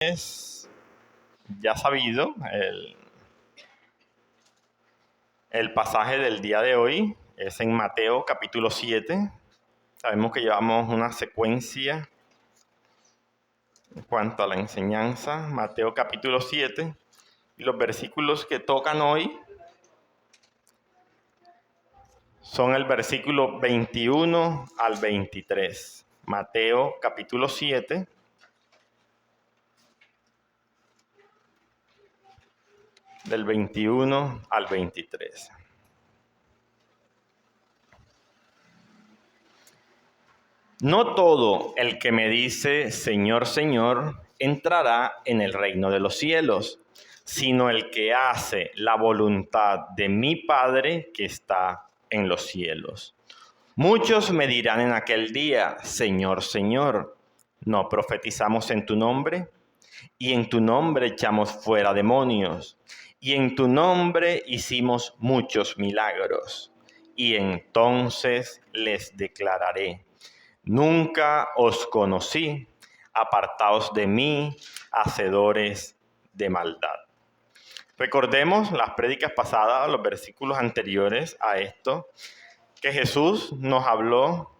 Es ya sabido el pasaje del día de hoy, es en Mateo capítulo 7. Sabemos que llevamos una secuencia en cuanto a la enseñanza, Mateo capítulo 7, y los versículos que tocan hoy son el versículo 21 al 23. Mateo capítulo 7, del 21 al 23. No todo el que me dice, Señor, Señor, entrará en el reino de los cielos, sino el que hace la voluntad de mi Padre que está en los cielos. Muchos me dirán en aquel día, Señor, Señor, ¿no profetizamos en tu nombre? Y en tu nombre echamos fuera demonios, y en tu nombre hicimos muchos milagros. Y entonces les declararé, nunca os conocí, apartaos de mí, hacedores de maldad. Recordemos las prédicas pasadas, los versículos anteriores a esto, que Jesús nos habló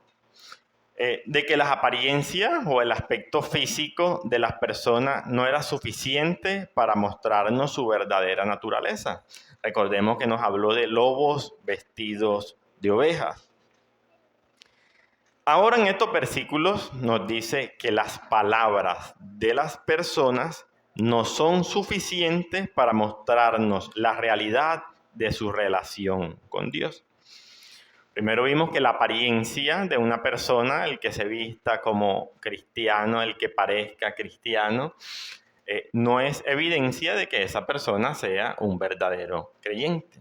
de que las apariencias o el aspecto físico de las personas no era suficiente para mostrarnos su verdadera naturaleza. Recordemos que nos habló de lobos vestidos de ovejas. Ahora en estos versículos nos dice que las palabras de las personas no son suficientes para mostrarnos la realidad de su relación con Dios. Primero vimos que la apariencia de una persona, el que se vista como cristiano, el que parezca cristiano, no es evidencia de que esa persona sea un verdadero creyente.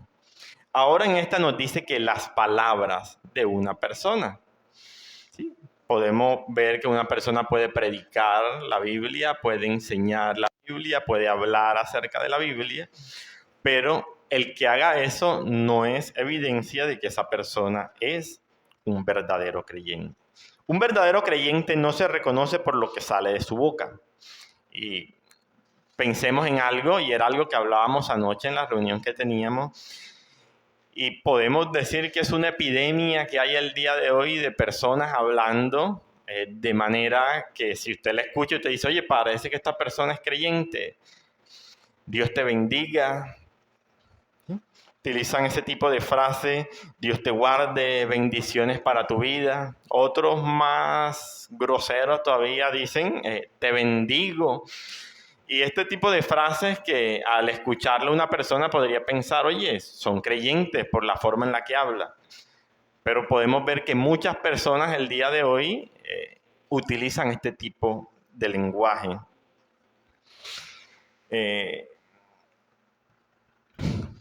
Ahora en esta nos dice que las palabras de una persona. ¿Sí? Podemos ver que una persona puede predicar la Biblia, puede enseñar la Biblia, puede hablar acerca de la Biblia, pero el que haga eso no es evidencia de que esa persona es un verdadero creyente. Un verdadero creyente no se reconoce por lo que sale de su boca. Y pensemos en algo, y era algo que hablábamos anoche en la reunión que teníamos, y podemos decir que es una epidemia que hay el día de hoy de personas hablando de manera que si usted la escucha y usted dice, oye, parece que esta persona es creyente, Dios te bendiga. Utilizan ese tipo de frase, Dios te guarde, bendiciones para tu vida. Otros más groseros todavía dicen, te bendigo. Y este tipo de frases que al escucharlo una persona podría pensar, oye, son creyentes por la forma en la que habla. Pero podemos ver que muchas personas el día de hoy utilizan este tipo de lenguaje.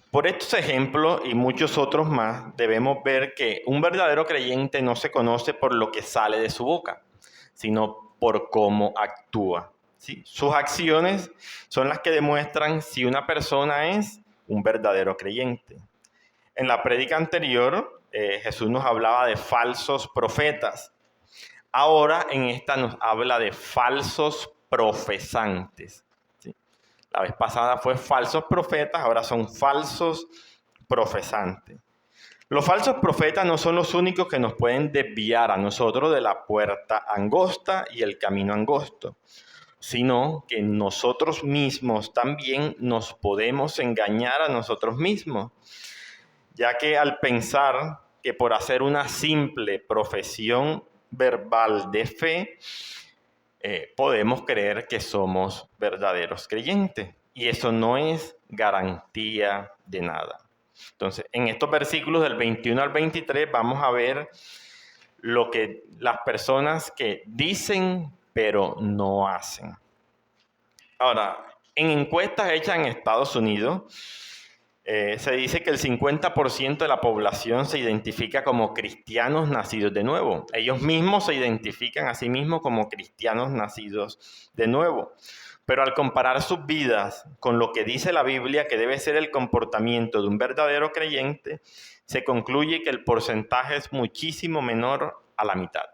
Por estos ejemplos y muchos otros más, debemos ver que un verdadero creyente no se conoce por lo que sale de su boca, sino por cómo actúa. ¿Sí? Sus acciones son las que demuestran si una persona es un verdadero creyente. En la prédica anterior, Jesús nos hablaba de falsos profetas. Ahora en esta nos habla de falsos profesantes. ¿Sí? La vez pasada fue falsos profetas, ahora son falsos profesantes. Los falsos profetas no son los únicos que nos pueden desviar a nosotros de la puerta angosta y el camino angosto, sino que nosotros mismos también nos podemos engañar a nosotros mismos, ya que al pensar que por hacer una simple profesión verbal de fe, podemos creer que somos verdaderos creyentes. Y eso no es garantía de nada. Entonces, en estos versículos del 21 al 23 vamos a ver lo que las personas que dicen pero no hacen. Ahora, en encuestas hechas en Estados Unidos, se dice que el 50% de la población se identifica como cristianos nacidos de nuevo. Ellos mismos se identifican a sí mismos como cristianos nacidos de nuevo. Pero al comparar sus vidas con lo que dice la Biblia que debe ser el comportamiento de un verdadero creyente, se concluye que el porcentaje es muchísimo menor a la mitad.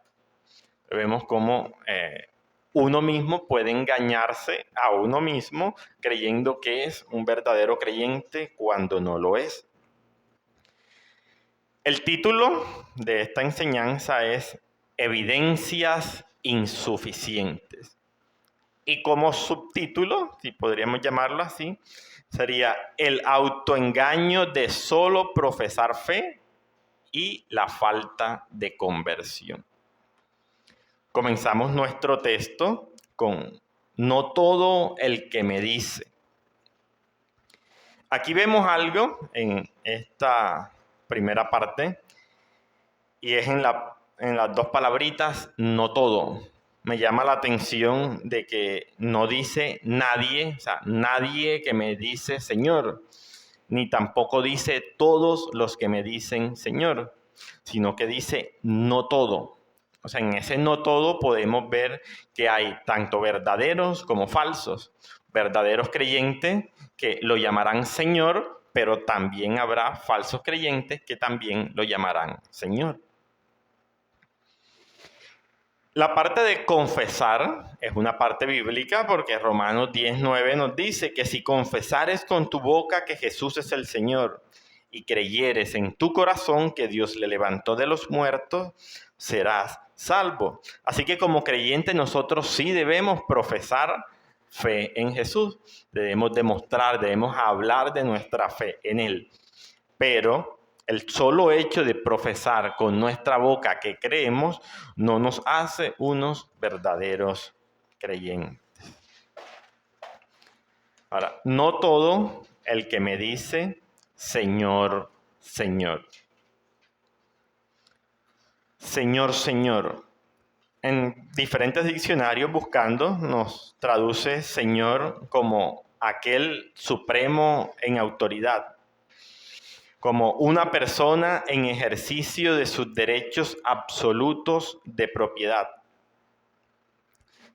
Vemos cómo uno mismo puede engañarse a uno mismo creyendo que es un verdadero creyente cuando no lo es. El título de esta enseñanza es Evidencias insuficientes. Y como subtítulo, si podríamos llamarlo así, sería el autoengaño de solo profesar fe y la falta de conversión. Comenzamos nuestro texto con no todo el que me dice. Aquí vemos algo en esta primera parte y es en las dos palabritas no todo. Me llama la atención de que no dice nadie, o sea, nadie que me dice Señor, ni tampoco dice todos los que me dicen Señor, sino que dice no todo. O sea, en ese no todo podemos ver que hay tanto verdaderos como falsos. Verdaderos creyentes que lo llamarán Señor, pero también habrá falsos creyentes que también lo llamarán Señor. La parte de confesar es una parte bíblica porque Romanos 10:9 nos dice que si confesares con tu boca que Jesús es el Señor y creyeres en tu corazón que Dios le levantó de los muertos, serás salvo. Así que como creyentes nosotros sí debemos profesar fe en Jesús. Debemos demostrar, debemos hablar de nuestra fe en Él. Pero el solo hecho de profesar con nuestra boca que creemos no nos hace unos verdaderos creyentes. Ahora, no todo el que me dice Señor, Señor. Señor, Señor. En diferentes diccionarios buscando nos traduce Señor como aquel supremo en autoridad, como una persona en ejercicio de sus derechos absolutos de propiedad.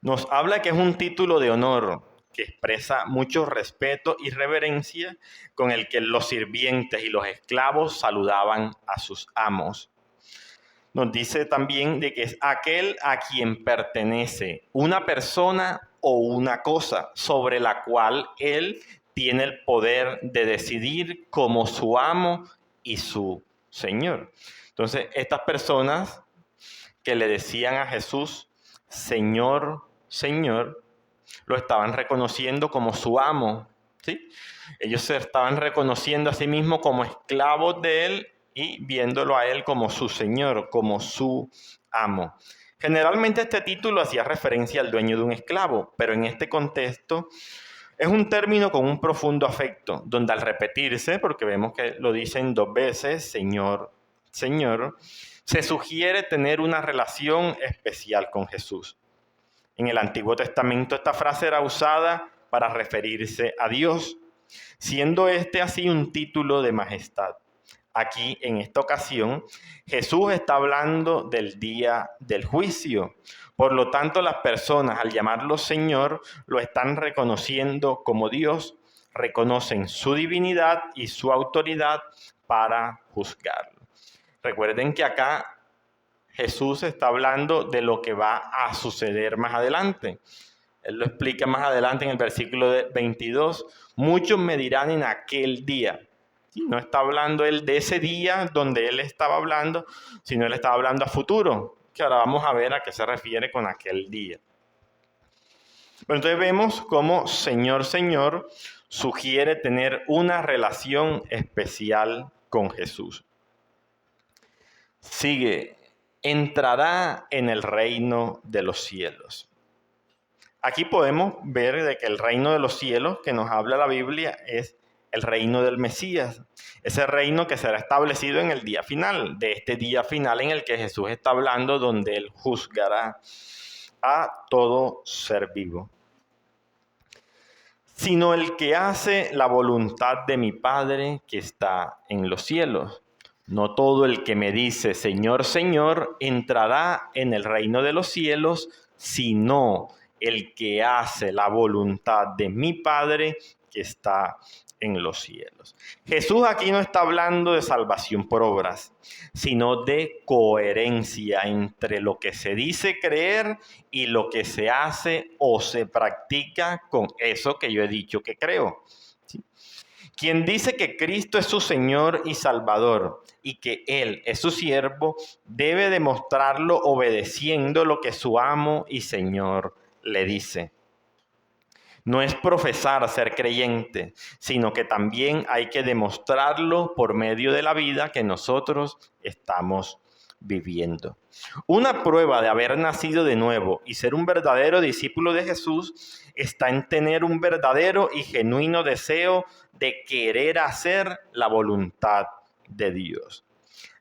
Nos habla que es un título de honor que expresa mucho respeto y reverencia con el que los sirvientes y los esclavos saludaban a sus amos. Nos dice también de que es aquel a quien pertenece una persona o una cosa sobre la cual él tiene el poder de decidir como su amo y su Señor. Entonces, estas personas que le decían a Jesús, Señor, Señor, lo estaban reconociendo como su amo, ¿sí? Ellos se estaban reconociendo a sí mismos como esclavos de él y viéndolo a él como su Señor, como su amo. Generalmente este título hacía referencia al dueño de un esclavo, pero en este contexto es un término con un profundo afecto, donde al repetirse, porque vemos que lo dicen dos veces, Señor, Señor, se sugiere tener una relación especial con Jesús. En el Antiguo Testamento esta frase era usada para referirse a Dios, siendo este así un título de majestad. Aquí, en esta ocasión, Jesús está hablando del día del juicio. Por lo tanto, las personas, al llamarlo Señor, lo están reconociendo como Dios, reconocen su divinidad y su autoridad para juzgarlo. Recuerden que acá Jesús está hablando de lo que va a suceder más adelante. Él lo explica más adelante en el versículo 22. Muchos me dirán en aquel día. No está hablando él de ese día donde él estaba hablando, sino él estaba hablando a futuro, que ahora vamos a ver a qué se refiere con aquel día. Pero entonces vemos cómo Señor, Señor sugiere tener una relación especial con Jesús. Sigue, entrará en el reino de los cielos. Aquí podemos ver de que el reino de los cielos que nos habla la Biblia es el reino del Mesías, ese reino que será establecido en el día final, de este día final en el que Jesús está hablando, donde Él juzgará a todo ser vivo. Sino el que hace la voluntad de mi Padre que está en los cielos. No todo el que me dice Señor, Señor, entrará en el reino de los cielos, sino el que hace la voluntad de mi Padre que está en los cielos. Jesús aquí no está hablando de salvación por obras, sino de coherencia entre lo que se dice creer y lo que se hace o se practica con eso que yo he dicho que creo. ¿Sí? Quien dice que Cristo es su Señor y Salvador y que Él es su siervo, debe demostrarlo obedeciendo lo que su amo y Señor le dice. No es profesar ser creyente, sino que también hay que demostrarlo por medio de la vida que nosotros estamos viviendo. Una prueba de haber nacido de nuevo y ser un verdadero discípulo de Jesús está en tener un verdadero y genuino deseo de querer hacer la voluntad de Dios.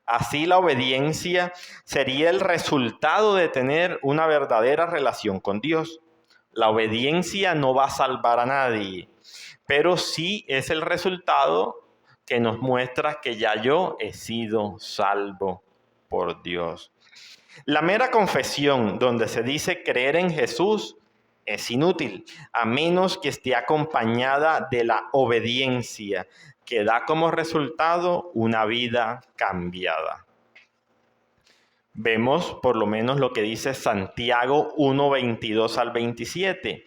Así la obediencia sería el resultado de tener una verdadera relación con Dios. La obediencia no va a salvar a nadie, pero sí es el resultado que nos muestra que ya yo he sido salvo por Dios. La mera confesión donde se dice creer en Jesús es inútil, a menos que esté acompañada de la obediencia, que da como resultado una vida cambiada. Vemos por lo menos lo que dice Santiago 1, 22 al 27.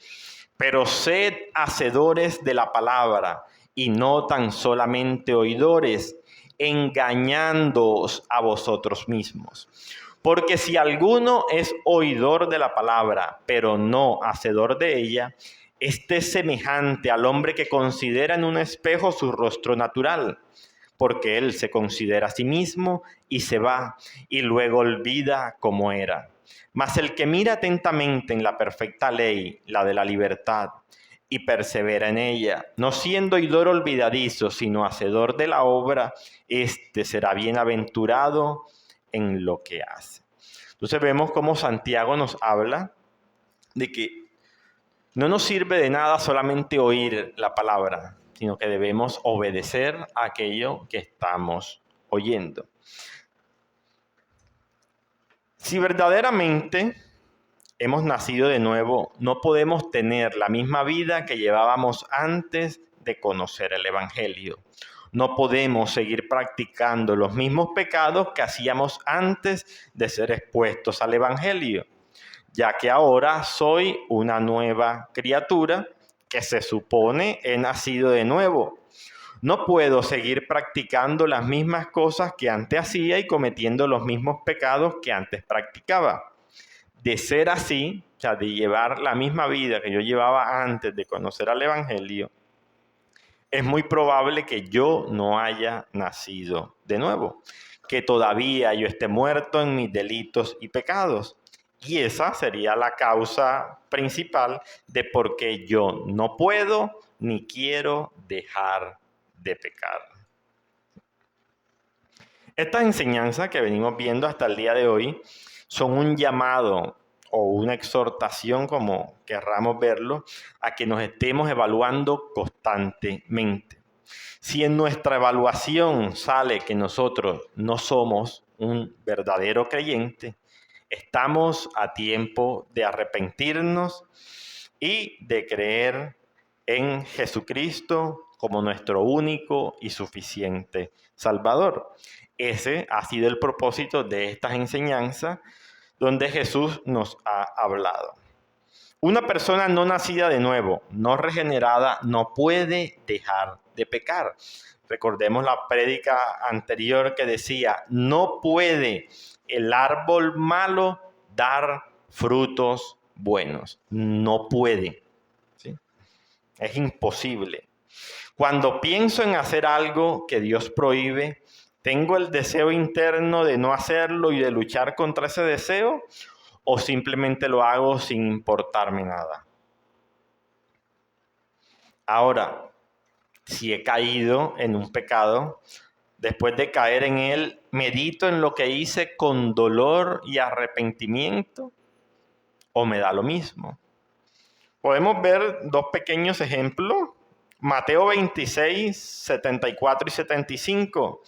Pero sed hacedores de la palabra y no tan solamente oidores, engañándoos a vosotros mismos. Porque si alguno es oidor de la palabra, pero no hacedor de ella, este es semejante al hombre que considera en un espejo su rostro natural, porque él se considera a sí mismo y se va, y luego olvida cómo era. Mas el que mira atentamente en la perfecta ley, la de la libertad, y persevera en ella, no siendo oidor olvidadizo, sino hacedor de la obra, éste será bienaventurado en lo que hace. Entonces vemos cómo Santiago nos habla de que no nos sirve de nada solamente oír la palabra, sino que debemos obedecer a aquello que estamos oyendo. Si verdaderamente hemos nacido de nuevo, no podemos tener la misma vida que llevábamos antes de conocer el Evangelio. No podemos seguir practicando los mismos pecados que hacíamos antes de ser expuestos al Evangelio, ya que ahora soy una nueva criatura que se supone he nacido de nuevo. No puedo seguir practicando las mismas cosas que antes hacía y cometiendo los mismos pecados que antes practicaba. De ser así, o sea, de llevar la misma vida que yo llevaba antes de conocer al Evangelio, es muy probable que yo no haya nacido de nuevo, que todavía yo esté muerto en mis delitos y pecados. Y esa sería la causa principal de por qué yo no puedo ni quiero dejar de pecar. Estas enseñanzas que venimos viendo hasta el día de hoy son un llamado o una exhortación, como querramos verlo, a que nos estemos evaluando constantemente. Si en nuestra evaluación sale que nosotros no somos un verdadero creyente, estamos a tiempo de arrepentirnos y de creer en Jesucristo como nuestro único y suficiente Salvador. Ese ha sido el propósito de estas enseñanzas donde Jesús nos ha hablado. Una persona no nacida de nuevo, no regenerada, no puede dejar de pecar. Recordemos la prédica anterior que decía, no puede el árbol malo dar frutos buenos. No puede. ¿Sí? Es imposible. Cuando pienso en hacer algo que Dios prohíbe, ¿tengo el deseo interno de no hacerlo y de luchar contra ese deseo? ¿O simplemente lo hago sin importarme nada? Ahora, si he caído en un pecado, después de caer en él, ¿medito en lo que hice con dolor y arrepentimiento? ¿O me da lo mismo? Podemos ver dos pequeños ejemplos. Mateo 26, 74 y 75.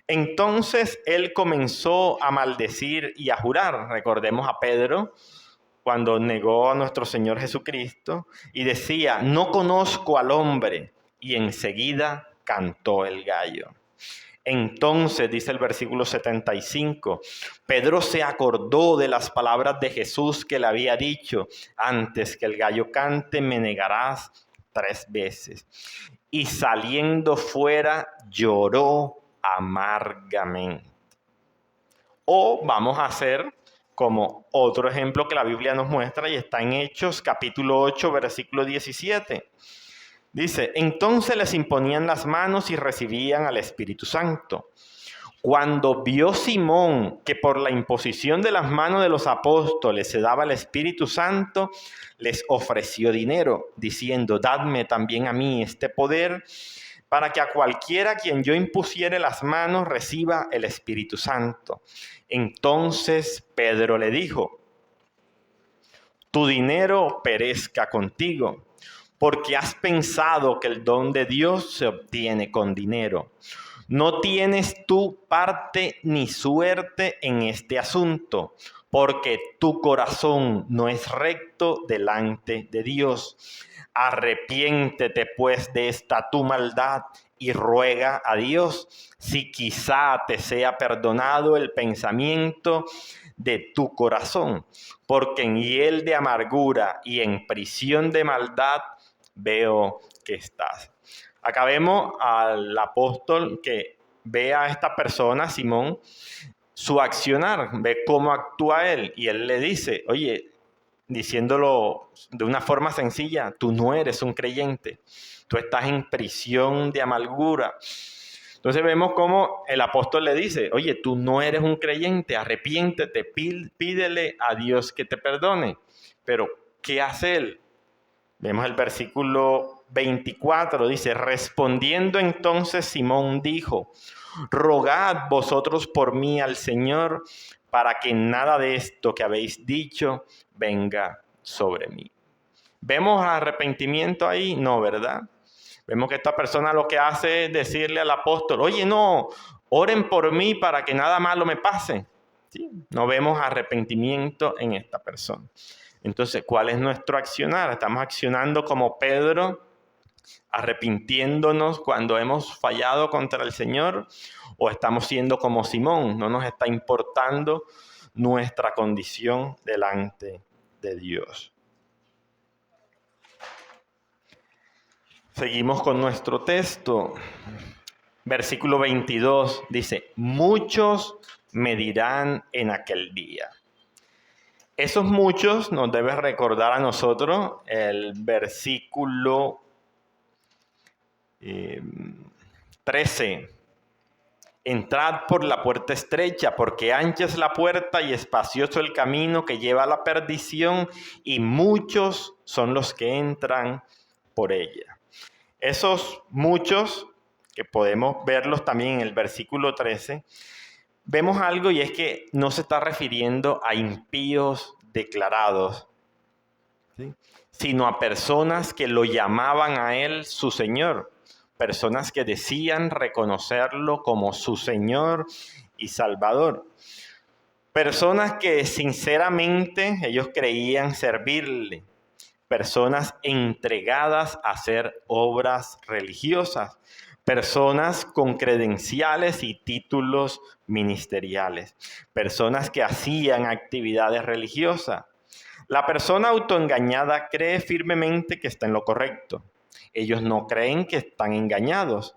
Entonces él comenzó a maldecir y a jurar. Recordemos a Pedro cuando negó a nuestro Señor Jesucristo y decía, no conozco al hombre. y enseguida cantó el gallo. Entonces, dice el versículo 75, Pedro se acordó de las palabras de Jesús que le había dicho: antes que el gallo cante, me negarás 3 veces. Y saliendo fuera, lloró amargamente. O vamos a hacer como otro ejemplo que la Biblia nos muestra y está en Hechos capítulo 8, versículo 17. Dice, entonces les imponían las manos y recibían al Espíritu Santo. Cuando vio Simón que por la imposición de las manos de los apóstoles se daba el Espíritu Santo, les ofreció dinero, diciendo, dadme también a mí este poder, para que a cualquiera a quien yo impusiere las manos reciba el Espíritu Santo. Entonces Pedro le dijo, tu dinero perezca contigo, porque has pensado que el don de Dios se obtiene con dinero. No tienes tú parte ni suerte en este asunto, porque tu corazón no es recto delante de Dios. Arrepiéntete pues de esta tu maldad y ruega a Dios si quizá te sea perdonado el pensamiento de tu corazón, porque en hiel de amargura y en prisión de maldad veo que estás. Acá vemos al apóstol que ve a esta persona, Simón, su accionar, ve cómo actúa él y él le dice, oye, diciéndolo de una forma sencilla, tú no eres un creyente, tú estás en prisión de amargura. Entonces vemos cómo el apóstol le dice, oye, tú no eres un creyente, arrepiéntete, pídele a Dios que te perdone. Pero, ¿qué hace él? Vemos el versículo 24, dice, respondiendo entonces Simón dijo, rogad vosotros por mí al Señor, para que nada de esto que habéis dicho venga sobre mí. ¿Vemos arrepentimiento ahí? No, ¿verdad? Vemos que esta persona lo que hace es decirle al apóstol, oye, no, oren por mí para que nada malo me pase. ¿Sí? No vemos arrepentimiento en esta persona. Entonces, ¿cuál es nuestro accionar? ¿Estamos accionando como Pedro, arrepintiéndonos cuando hemos fallado contra el Señor? ¿O estamos siendo como Simón? No nos está importando nuestra condición delante de Dios. Seguimos con nuestro texto. Versículo 22 dice, muchos me dirán en aquel día. Esos muchos nos debe recordar a nosotros el versículo 13. Entrad por la puerta estrecha, porque ancha es la puerta y espacioso el camino que lleva a la perdición, y muchos son los que entran por ella. Esos muchos, que podemos verlos también en el versículo 13, vemos algo y es que no se está refiriendo a impíos declarados, ¿sí? Sino a personas que lo llamaban a él su Señor, personas que decían reconocerlo como su Señor y Salvador, personas que sinceramente ellos creían servirle, personas entregadas a hacer obras religiosas, personas con credenciales y títulos ministeriales, personas que hacían actividades religiosas. La persona autoengañada cree firmemente que está en lo correcto. Ellos no creen que están engañados.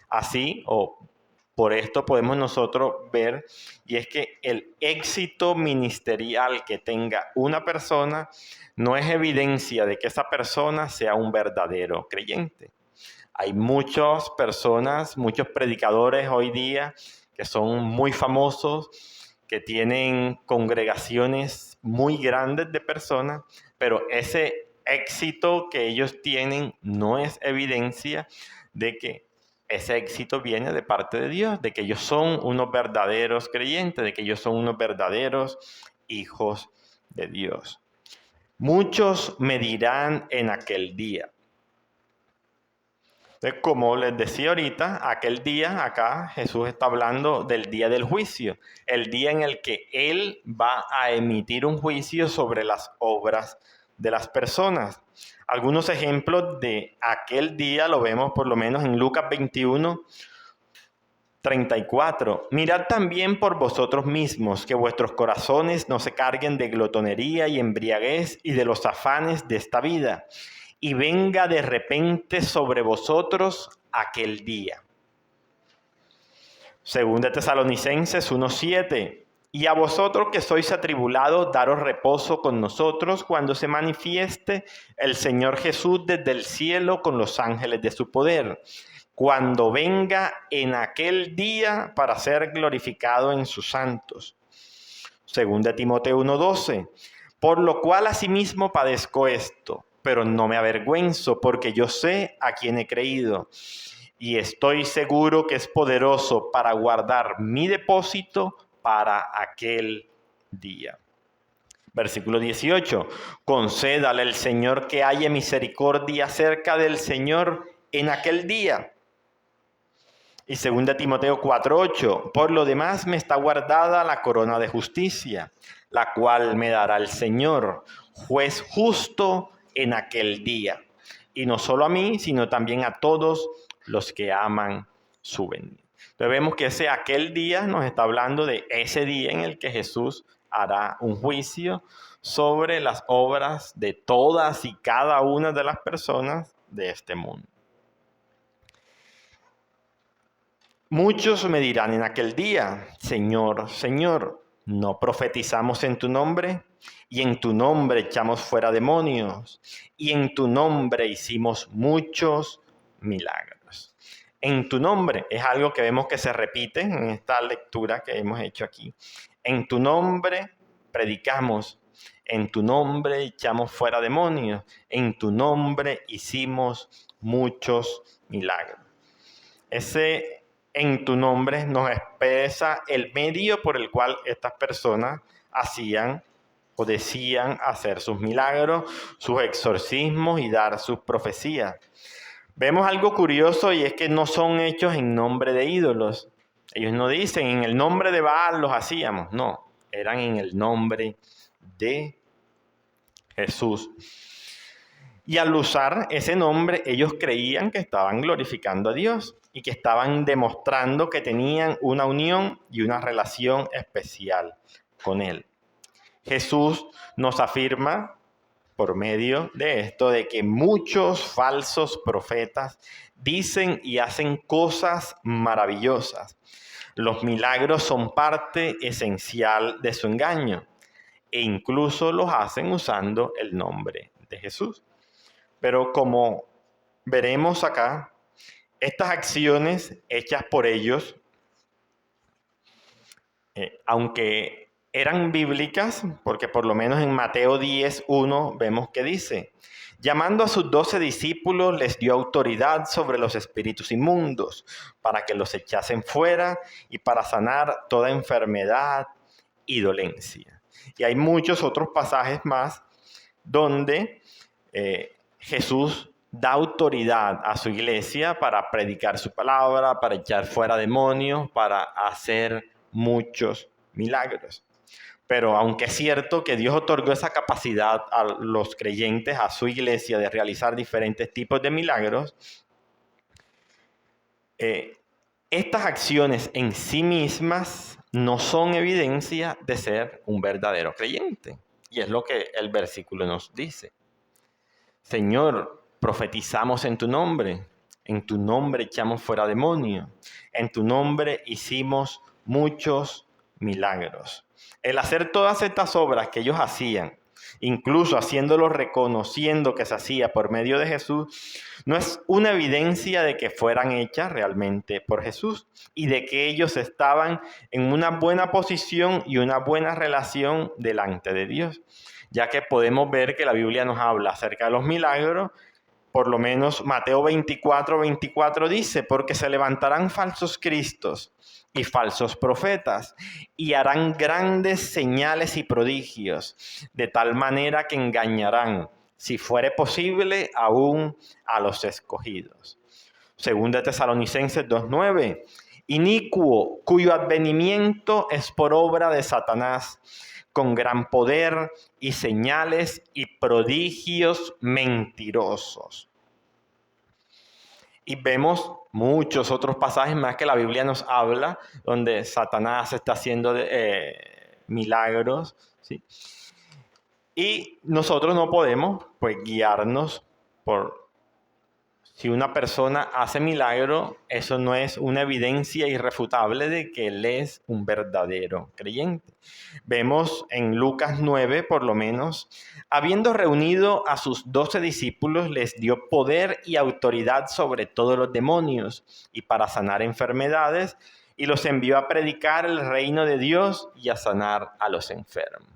Así, o por esto podemos nosotros ver, y es que el éxito ministerial que tenga una persona no es evidencia de que esa persona sea un verdadero creyente. Hay muchas personas, muchos predicadores hoy día que son muy famosos, que tienen congregaciones muy grandes de personas, pero ese éxito que ellos tienen no es evidencia de que ese éxito viene de parte de Dios, de que ellos son unos verdaderos creyentes, de que ellos son unos verdaderos hijos de Dios. Muchos me dirán en aquel día. Entonces, como les decía ahorita, aquel día, acá Jesús está hablando del día del juicio, el día en el que Él va a emitir un juicio sobre las obras de las personas. Algunos ejemplos de aquel día lo vemos por lo menos en Lucas 21:34. Mirad también por vosotros mismos, que vuestros corazones no se carguen de glotonería y embriaguez y de los afanes de esta vida, y venga de repente sobre vosotros aquel día. Segunda Tesalonicenses 1:7. Y a vosotros que sois atribulados, daros reposo con nosotros cuando se manifieste el Señor Jesús desde el cielo con los ángeles de su poder, cuando venga en aquel día para ser glorificado en sus santos. Segunda Timoteo 1:12. Por lo cual asimismo padezco esto, pero no me avergüenzo, porque yo sé a quién he creído, y estoy seguro que es poderoso para guardar mi depósito para aquel día. Versículo 18. Concédale el Señor que haya misericordia cerca del Señor en aquel día. Y 2 Timoteo 4:8. Por lo demás me está guardada la corona de justicia, la cual me dará el Señor, juez justo en aquel día. Y no solo a mí, sino también a todos los que aman su venida. Entonces vemos que ese aquel día nos está hablando de ese día en el que Jesús hará un juicio sobre las obras de todas y cada una de las personas de este mundo. Muchos me dirán en aquel día, Señor, Señor, ¿no profetizamos en tu nombre? Y en tu nombre echamos fuera demonios, y en tu nombre hicimos muchos milagros. En tu nombre es algo que vemos que se repite en esta lectura que hemos hecho aquí. En tu nombre predicamos, en tu nombre echamos fuera demonios, en tu nombre hicimos muchos milagros. Ese en tu nombre nos expresa el medio por el cual estas personas hacían o decían hacer sus milagros, sus exorcismos y dar sus profecías. Vemos algo curioso y es que no son hechos en nombre de ídolos. Ellos no dicen en el nombre de Baal los hacíamos, no, eran en el nombre de Jesús. Y al usar ese nombre, ellos creían que estaban glorificando a Dios y que estaban demostrando que tenían una unión y una relación especial con Él. Jesús nos afirma por medio de esto de que muchos falsos profetas dicen y hacen cosas maravillosas. Los milagros son parte esencial de su engaño e incluso los hacen usando el nombre de Jesús. Pero como veremos acá, estas acciones hechas por ellos, aunque eran bíblicas, porque por lo menos en Mateo 10:1 vemos que dice, llamando a sus 12 discípulos les dio autoridad sobre los espíritus inmundos, para que los echasen fuera y para sanar toda enfermedad y dolencia. Y hay muchos otros pasajes más donde Jesús da autoridad a su iglesia para predicar su palabra, para echar fuera demonios, para hacer muchos milagros. Pero aunque es cierto que Dios otorgó esa capacidad a los creyentes, a su iglesia, de realizar diferentes tipos de milagros, estas acciones en sí mismas no son evidencia de ser un verdadero creyente. Y es lo que el versículo nos dice. Señor, profetizamos en tu nombre echamos fuera demonios, en tu nombre hicimos muchos milagros. El hacer todas estas obras que ellos hacían, incluso haciéndolo reconociendo que se hacía por medio de Jesús, no es una evidencia de que fueran hechas realmente por Jesús y de que ellos estaban en una buena posición y una buena relación delante de Dios, ya que podemos ver que la Biblia nos habla acerca de los milagros. Por lo menos Mateo 24:24 dice, porque se levantarán falsos cristos y falsos profetas, y harán grandes señales y prodigios, de tal manera que engañarán, si fuere posible, aún a los escogidos. Segunda Tesalonicenses 2:9, inicuo, cuyo advenimiento es por obra de Satanás, con gran poder y señales y prodigios mentirosos. Y vemos muchos otros pasajes más que la Biblia nos habla, donde Satanás está haciendo milagros, ¿sí? Y nosotros no podemos, pues, guiarnos por... Si una persona hace milagro, eso no es una evidencia irrefutable de que él es un verdadero creyente. Vemos en Lucas 9, por lo menos, habiendo reunido a sus 12 discípulos, les dio poder y autoridad sobre todos los demonios y para sanar enfermedades, y los envió a predicar el reino de Dios y a sanar a los enfermos.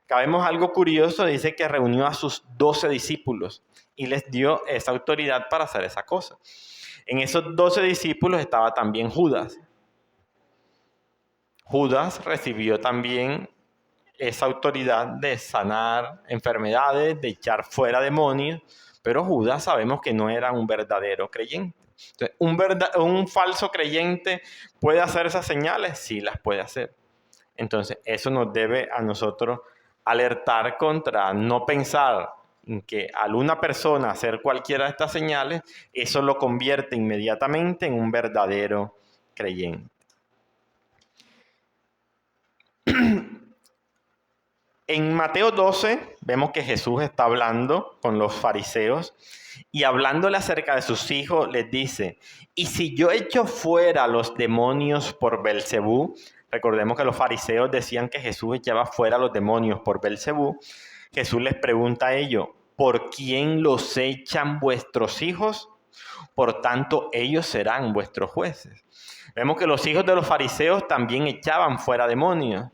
Acá vemos algo curioso, dice que reunió a sus 12 discípulos y les dio esa autoridad para hacer esa cosa. En esos 12 discípulos estaba también Judas. Judas recibió también esa autoridad de sanar enfermedades, de echar fuera demonios, pero Judas sabemos que no era un verdadero creyente. Entonces, un falso creyente puede hacer esas señales, sí las puede hacer. Entonces, eso nos debe a nosotros alertar contra no pensar en que al una persona hacer cualquiera de estas señales, eso lo convierte inmediatamente en un verdadero creyente. En Mateo 12 vemos que Jesús está hablando con los fariseos y hablándole acerca de sus hijos les dice, y si yo echo fuera los demonios por Belcebú, recordemos que los fariseos decían que Jesús echaba fuera los demonios por Belcebú, Jesús les pregunta a ellos, ¿por quién los echan vuestros hijos? Por tanto, ellos serán vuestros jueces. Vemos que los hijos de los fariseos también echaban fuera demonios.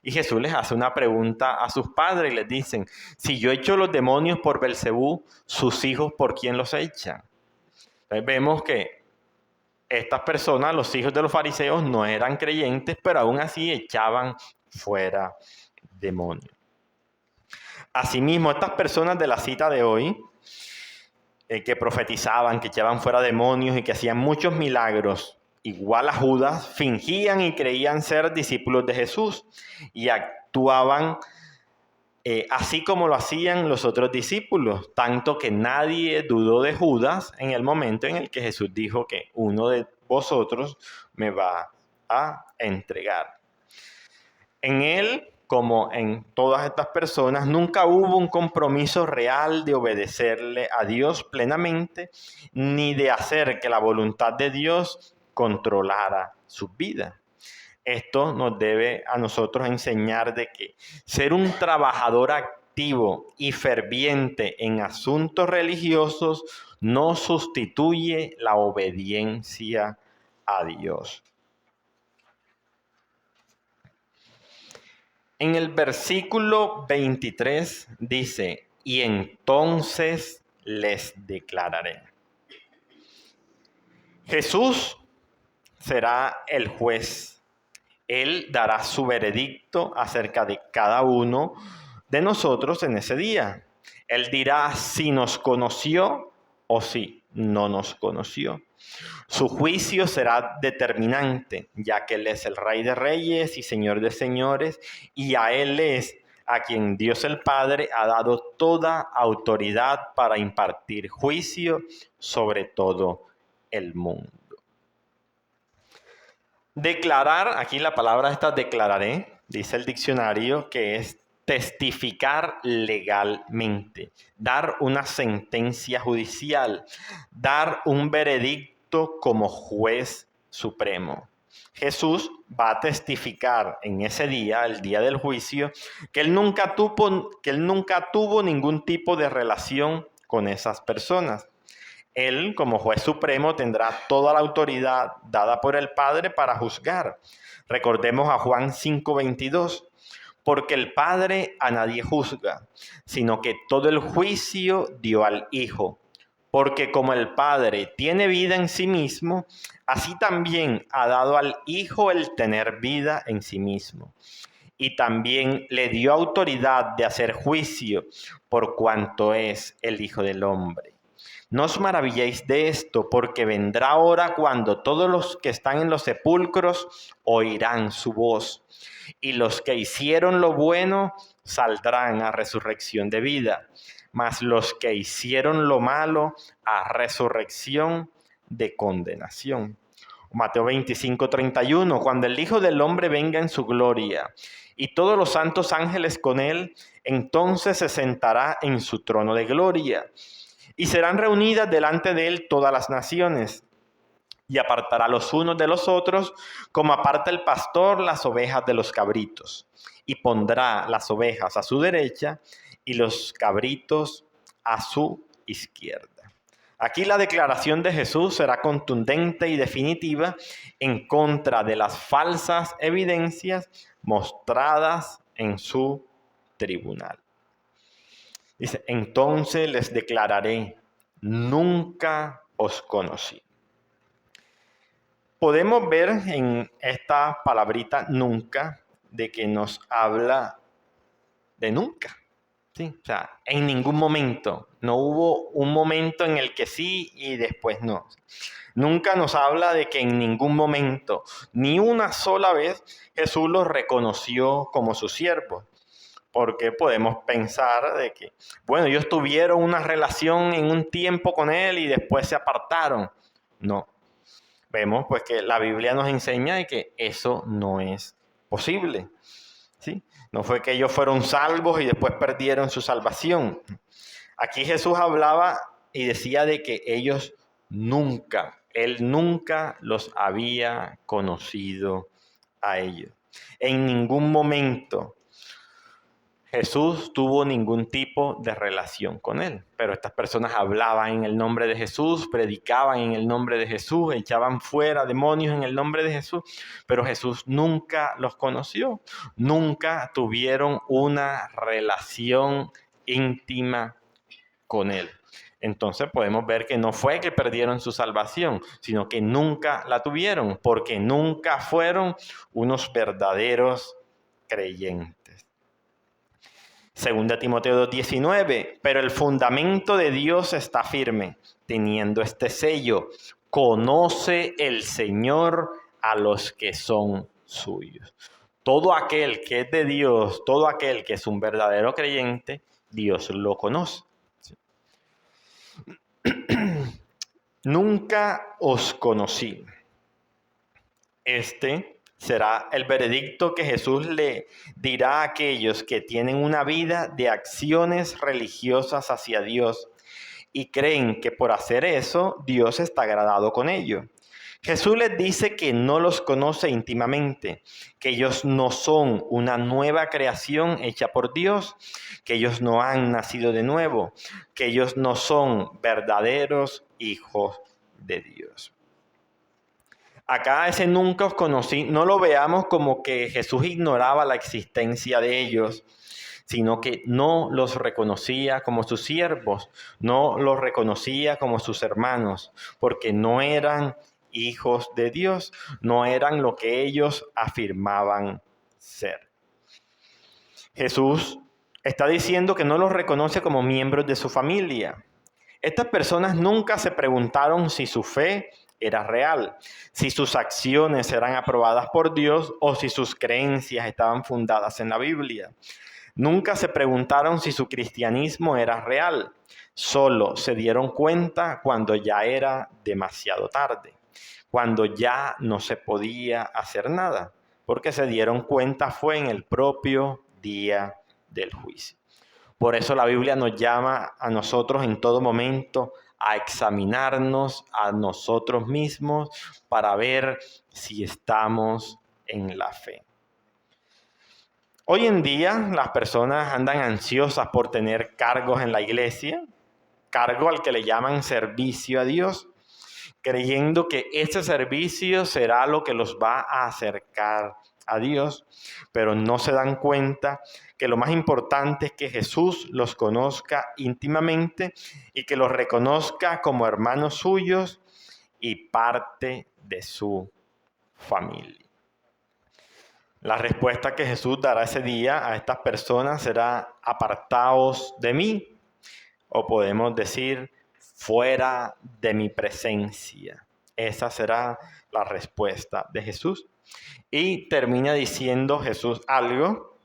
Y Jesús les hace una pregunta a sus padres y les dicen, si yo echo los demonios por Belcebú, sus hijos, ¿por quién los echan? Entonces vemos que estas personas, los hijos de los fariseos, no eran creyentes, pero aún así echaban fuera demonios. Asimismo, estas personas de la cita de hoy, que profetizaban, que echaban fuera demonios y que hacían muchos milagros, igual a Judas, fingían y creían ser discípulos de Jesús y actuaban así como lo hacían los otros discípulos, tanto que nadie dudó de Judas en el momento en el que Jesús dijo que uno de vosotros me va a entregar. En él, como en todas estas personas, nunca hubo un compromiso real de obedecerle a Dios plenamente, ni de hacer que la voluntad de Dios controlara su vida. Esto nos debe a nosotros enseñar de que ser un trabajador activo y ferviente en asuntos religiosos no sustituye la obediencia a Dios. En el versículo 23 dice, y entonces les declararé. Jesús será el juez. Él dará su veredicto acerca de cada uno de nosotros en ese día. Él dirá si nos conoció o si no nos conoció. Su juicio será determinante, ya que Él es el Rey de Reyes y Señor de Señores, y a Él es a quien Dios el Padre ha dado toda autoridad para impartir juicio sobre todo el mundo. Declarar, aquí la palabra esta declararé, dice el diccionario, que es testificar legalmente, dar una sentencia judicial, dar un veredicto como juez supremo. Jesús va a testificar en ese día, el día del juicio, que él nunca tuvo ningún tipo de relación con esas personas. Él, como juez supremo, tendrá toda la autoridad dada por el Padre para juzgar. Recordemos a Juan 5:22, porque el Padre a nadie juzga, sino que todo el juicio dio al Hijo. Porque como el Padre tiene vida en sí mismo, así también ha dado al Hijo el tener vida en sí mismo. Y también le dio autoridad de hacer juicio por cuanto es el Hijo del Hombre. No os maravilléis de esto, porque vendrá hora cuando todos los que están en los sepulcros oirán su voz, y los que hicieron lo bueno saldrán a resurrección de vida, mas los que hicieron lo malo a resurrección de condenación. Mateo 25:31, cuando el Hijo del Hombre venga en su gloria y todos los santos ángeles con él, entonces se sentará en su trono de gloria y serán reunidas delante de él todas las naciones, y apartará los unos de los otros, como aparta el pastor las ovejas de los cabritos, y pondrá las ovejas a su derecha y los cabritos a su izquierda. Aquí la declaración de Jesús será contundente y definitiva en contra de las falsas evidencias mostradas en su tribunal. Dice, entonces les declararé, nunca os conocí. Podemos ver en esta palabrita nunca de que nos habla de nunca. ¿Sí? O sea, en ningún momento. No hubo un momento en el que sí y después no. Nunca nos habla de que en ningún momento, ni una sola vez, Jesús los reconoció como sus siervos. Porque podemos pensar de que, bueno, ellos tuvieron una relación en un tiempo con él y después se apartaron. No. Vemos pues que la Biblia nos enseña de que eso no es posible. ¿Sí? No fue que ellos fueron salvos y después perdieron su salvación. Aquí Jesús hablaba y decía de que ellos él nunca los había conocido a ellos. En ningún momento Jesús tuvo ningún tipo de relación con él, pero estas personas hablaban en el nombre de Jesús, predicaban en el nombre de Jesús, echaban fuera demonios en el nombre de Jesús, pero Jesús nunca los conoció, nunca tuvieron una relación íntima con él. Entonces podemos ver que no fue que perdieron su salvación, sino que nunca la tuvieron, porque nunca fueron unos verdaderos creyentes. Segunda Timoteo 2:19, pero el fundamento de Dios está firme, teniendo este sello: conoce el Señor a los que son suyos. Todo aquel que es de Dios, todo aquel que es un verdadero creyente, Dios lo conoce. Nunca os conocí. Este será el veredicto que Jesús le dirá a aquellos que tienen una vida de acciones religiosas hacia Dios y creen que por hacer eso Dios está agradado con ellos. Jesús les dice que no los conoce íntimamente, que ellos no son una nueva creación hecha por Dios, que ellos no han nacido de nuevo, que ellos no son verdaderos hijos de Dios. Acá ese nunca os conocí, no lo veamos como que Jesús ignoraba la existencia de ellos, sino que no los reconocía como sus siervos, no los reconocía como sus hermanos, porque no eran hijos de Dios, no eran lo que ellos afirmaban ser. Jesús está diciendo que no los reconoce como miembros de su familia. Estas personas nunca se preguntaron si su fe era real, si sus acciones eran aprobadas por Dios o si sus creencias estaban fundadas en la Biblia. Nunca se preguntaron si su cristianismo era real. Solo se dieron cuenta cuando ya era demasiado tarde, cuando ya no se podía hacer nada, porque se dieron cuenta fue en el propio día del juicio. Por eso la Biblia nos llama a nosotros en todo momento a examinarnos a nosotros mismos para ver si estamos en la fe. Hoy en día las personas andan ansiosas por tener cargos en la iglesia, cargo al que le llaman servicio a Dios, creyendo que ese servicio será lo que los va a acercar a Dios, pero no se dan cuenta que lo más importante es que Jesús los conozca íntimamente y que los reconozca como hermanos suyos y parte de su familia. La respuesta que Jesús dará ese día a estas personas será: apartaos de mí, o podemos decir: fuera de mi presencia. Esa será la respuesta de Jesús. Y termina diciendo Jesús algo,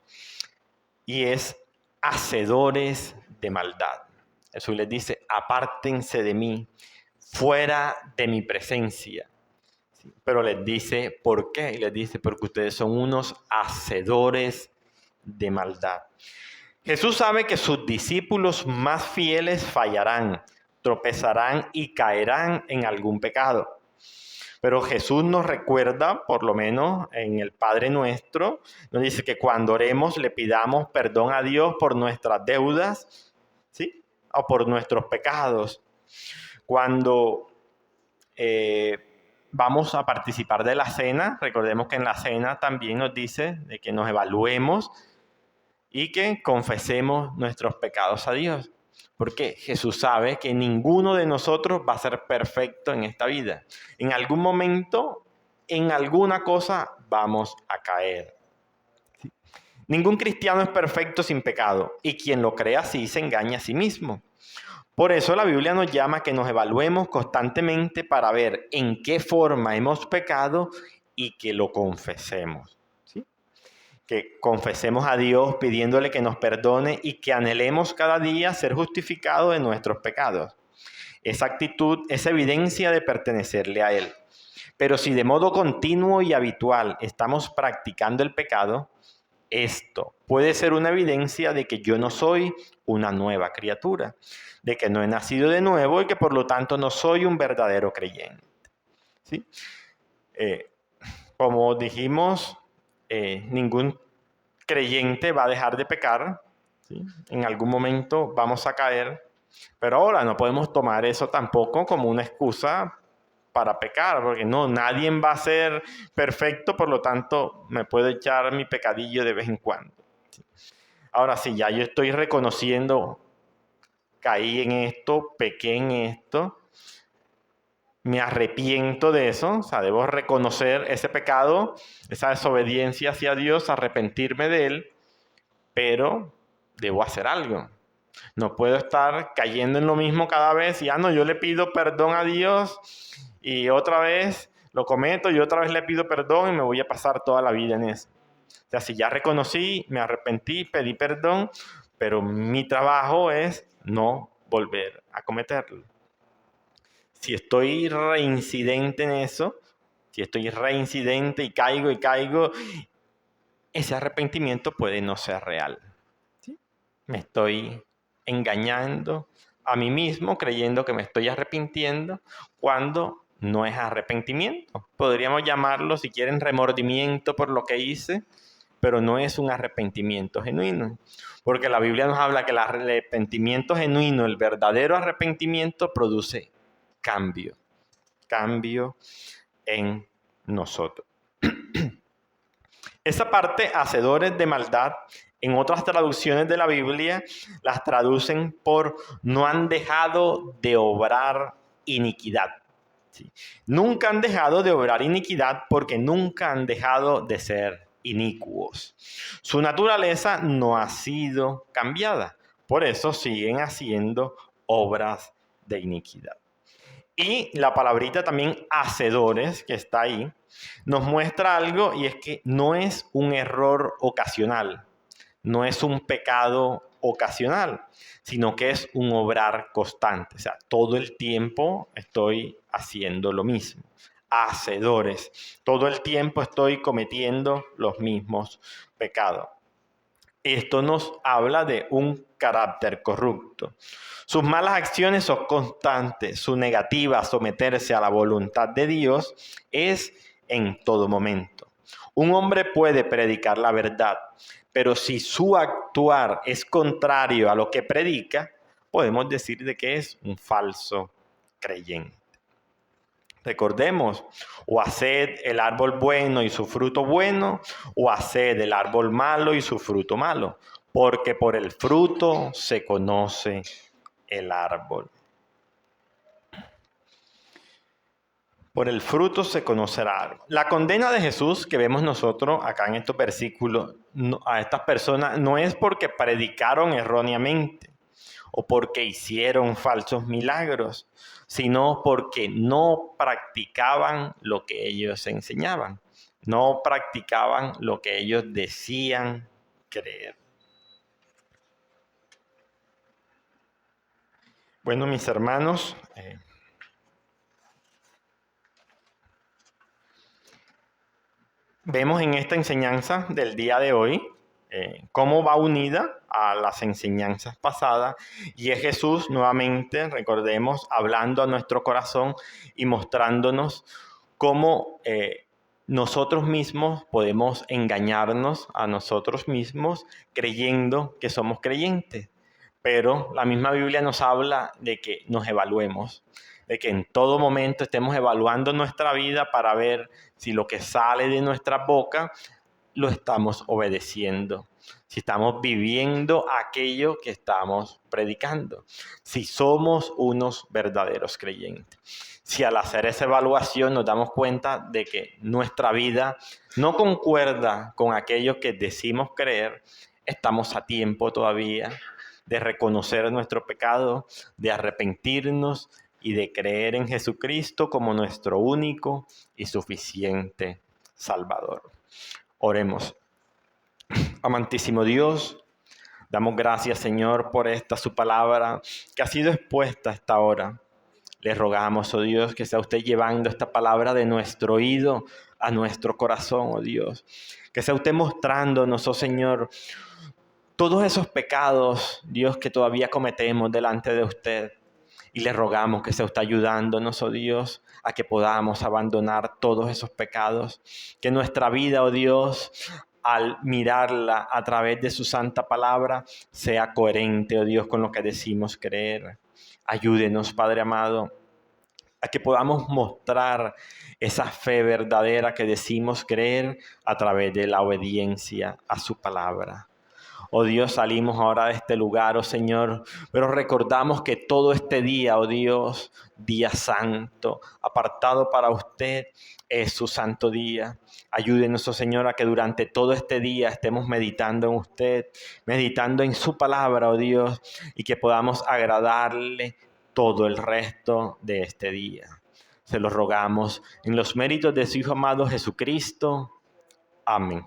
y es hacedores de maldad. Jesús les dice, apártense de mí, fuera de mi presencia. ¿Sí? Pero les dice, ¿por qué? Y les dice, porque ustedes son unos hacedores de maldad. Jesús sabe que sus discípulos más fieles fallarán, tropezarán y caerán en algún pecado. Pero Jesús nos recuerda, por lo menos en el Padre Nuestro, nos dice que cuando oremos le pidamos perdón a Dios por nuestras deudas, ¿sí? O por nuestros pecados. Cuando vamos a participar de la cena, recordemos que en la cena también nos dice de que nos evaluemos y que confesemos nuestros pecados a Dios. Porque Jesús sabe que ninguno de nosotros va a ser perfecto en esta vida. En algún momento, en alguna cosa, vamos a caer. ¿Sí? Ningún cristiano es perfecto sin pecado, y quien lo cree así se engaña a sí mismo. Por eso la Biblia nos llama a que nos evaluemos constantemente para ver en qué forma hemos pecado y que lo confesemos. ¿Sí? Que confesemos a Dios pidiéndole que nos perdone y que anhelemos cada día ser justificados de nuestros pecados. Esa actitud es evidencia de pertenecerle a Él. Pero si de modo continuo y habitual estamos practicando el pecado, esto puede ser una evidencia de que yo no soy una nueva criatura, de que no he nacido de nuevo y que por lo tanto no soy un verdadero creyente. ¿Sí? Como dijimos, ningún creyente va a dejar de pecar, ¿sí? En algún momento vamos a caer, pero ahora no podemos tomar eso tampoco como una excusa para pecar, porque no, nadie va a ser perfecto, por lo tanto me puedo echar mi pecadillo de vez en cuando. ¿Sí? Ahora sí, ya yo estoy reconociendo, caí en esto, pequé en esto, me arrepiento de eso, o sea, debo reconocer ese pecado, esa desobediencia hacia Dios, arrepentirme de él, pero debo hacer algo. No puedo estar cayendo en lo mismo cada vez y, no, yo le pido perdón a Dios y otra vez lo cometo y otra vez le pido perdón y me voy a pasar toda la vida en eso. O sea, si ya reconocí, me arrepentí, pedí perdón, pero mi trabajo es no volver a cometerlo. Si estoy reincidente en eso, si estoy reincidente y caigo, ese arrepentimiento puede no ser real. ¿Sí? Me estoy engañando a mí mismo creyendo que me estoy arrepintiendo cuando no es arrepentimiento. Podríamos llamarlo, si quieren, remordimiento por lo que hice, pero no es un arrepentimiento genuino. Porque la Biblia nos habla que el arrepentimiento genuino, el verdadero arrepentimiento, produce cambio en nosotros. Esa parte, hacedores de maldad, en otras traducciones de la Biblia las traducen por no han dejado de obrar iniquidad. ¿Sí? Nunca han dejado de obrar iniquidad porque nunca han dejado de ser inicuos. Su naturaleza no ha sido cambiada. Por eso siguen haciendo obras de iniquidad. Y la palabrita también hacedores, que está ahí, nos muestra algo, y es que no es un error ocasional, no es un pecado ocasional, sino que es un obrar constante. O sea, todo el tiempo estoy haciendo lo mismo. Hacedores. Todo el tiempo estoy cometiendo los mismos pecados. Esto nos habla de un carácter corrupto. Sus malas acciones son constantes. Su negativa a someterse a la voluntad de Dios es en todo momento. Un hombre puede predicar la verdad, pero si su actuar es contrario a lo que predica, podemos decir de que es un falso creyente. Recordemos, o haced el árbol bueno y su fruto bueno, o haced el árbol malo y su fruto malo, porque por el fruto se conoce el árbol. Por el fruto se conocerá el árbol. La condena de Jesús que vemos nosotros acá en estos versículos a estas personas no es porque predicaron erróneamente o porque hicieron falsos milagros, sino porque no practicaban lo que ellos enseñaban, no practicaban lo que ellos decían creer. Bueno, mis hermanos, vemos en esta enseñanza del día de hoy cómo va unida a las enseñanzas pasadas, y es Jesús nuevamente, recordemos, hablando a nuestro corazón y mostrándonos cómo nosotros mismos podemos engañarnos a nosotros mismos creyendo que somos creyentes. Pero la misma Biblia nos habla de que nos evaluemos, de que en todo momento estemos evaluando nuestra vida para ver si lo que sale de nuestra boca lo estamos obedeciendo, si estamos viviendo aquello que estamos predicando, si somos unos verdaderos creyentes. Si al hacer esa evaluación nos damos cuenta de que nuestra vida no concuerda con aquello que decimos creer, estamos a tiempo todavía de reconocer nuestro pecado, de arrepentirnos y de creer en Jesucristo como nuestro único y suficiente Salvador. Oremos. Amantísimo Dios, damos gracias, Señor, por esta su palabra que ha sido expuesta a esta hora. Le rogamos, oh Dios, que sea usted llevando esta palabra de nuestro oído a nuestro corazón, oh Dios. Que sea usted mostrándonos, oh Señor, todos esos pecados, Dios, que todavía cometemos delante de usted. Y le rogamos que sea usted ayudándonos, oh Dios, a que podamos abandonar todos esos pecados. Que nuestra vida, oh Dios, al mirarla a través de su santa palabra, sea coherente, oh Dios, con lo que decimos creer. Ayúdenos, Padre amado, a que podamos mostrar esa fe verdadera que decimos creer a través de la obediencia a su palabra. Oh Dios, salimos ahora de este lugar, oh Señor, pero recordamos que todo este día, oh Dios, día santo, apartado para usted, es su santo día. Ayúdenos, oh Señor, a que durante todo este día estemos meditando en usted, meditando en su palabra, oh Dios, y que podamos agradarle todo el resto de este día. Se lo rogamos en los méritos de su Hijo amado Jesucristo. Amén.